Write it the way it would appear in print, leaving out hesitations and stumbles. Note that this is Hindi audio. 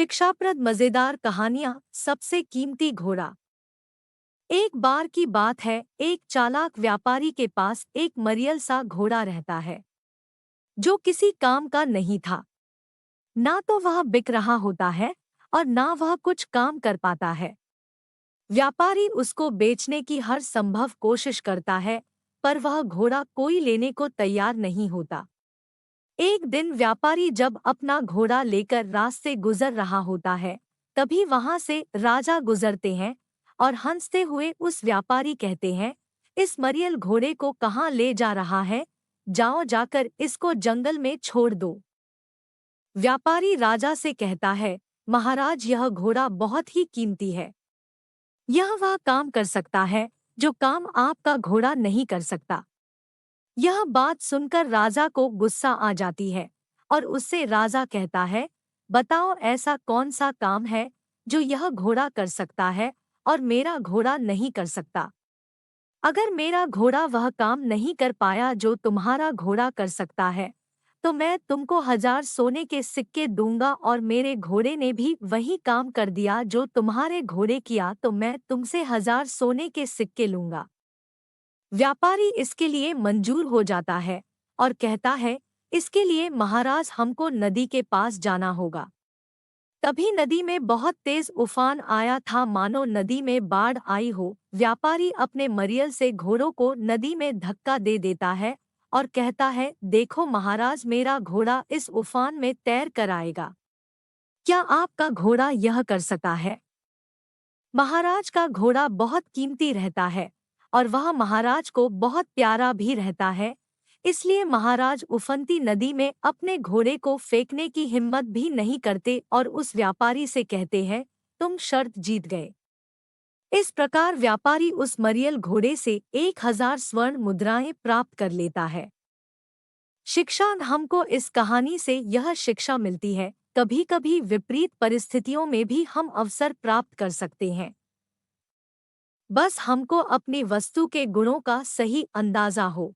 शिक्षाप्रद मजेदार कहानियां। सबसे कीमती घोड़ा। एक बार की बात है, एक चालाक व्यापारी के पास एक मरियल सा घोड़ा रहता है जो किसी काम का नहीं था। ना तो वह बिक रहा होता है और ना वह कुछ काम कर पाता है। व्यापारी उसको बेचने की हर संभव कोशिश करता है, पर वह घोड़ा कोई लेने को तैयार नहीं होता। एक दिन व्यापारी जब अपना घोड़ा लेकर रास्ते गुजर रहा होता है, तभी वहां से राजा गुजरते हैं और हंसते हुए उस व्यापारी कहते हैं, इस मरियल घोड़े को कहाँ ले जा रहा है? जाओ जाकर इसको जंगल में छोड़ दो। व्यापारी राजा से कहता है, महाराज यह घोड़ा बहुत ही कीमती है। यह वह काम कर सकता है जो काम आपका घोड़ा नहीं कर सकता। यह बात सुनकर राजा को गुस्सा आ जाती है और उससे राजा कहता है, बताओ ऐसा कौन सा काम है जो यह घोड़ा कर सकता है और मेरा घोड़ा नहीं कर सकता। अगर मेरा घोड़ा वह काम नहीं कर पाया जो तुम्हारा घोड़ा कर सकता है, तो मैं तुमको 1000 सोने के सिक्के दूंगा, और मेरे घोड़े ने भी वही काम कर दिया जो तुम्हारे घोड़े किया तो मैं तुमसे 1000 सोने के सिक्के लूंगा। व्यापारी इसके लिए मंजूर हो जाता है और कहता है, इसके लिए महाराज हमको नदी के पास जाना होगा। तभी नदी में बहुत तेज उफान आया था, मानो नदी में बाढ़ आई हो। व्यापारी अपने मरियल से घोड़ों को नदी में धक्का दे देता है और कहता है, देखो महाराज, मेरा घोड़ा इस उफान में तैर कर आएगा। क्या आपका घोड़ा यह कर सकता है? महाराज का घोड़ा बहुत कीमती रहता है और वह महाराज को बहुत प्यारा भी रहता है। इसलिए महाराज उफनती नदी में अपने घोड़े को फेंकने की हिम्मत भी नहीं करते और उस व्यापारी से कहते हैं, तुम शर्त जीत गए। इस प्रकार व्यापारी उस मरियल घोड़े से 1000 स्वर्ण मुद्राएं प्राप्त कर लेता है। शिक्षा। हमको इस कहानी से यह शिक्षा मिलती है, कभी कभी विपरीत परिस्थितियों में भी हम अवसर प्राप्त कर सकते हैं। बस हमको अपनी वस्तु के गुणों का सही अंदाजा हो।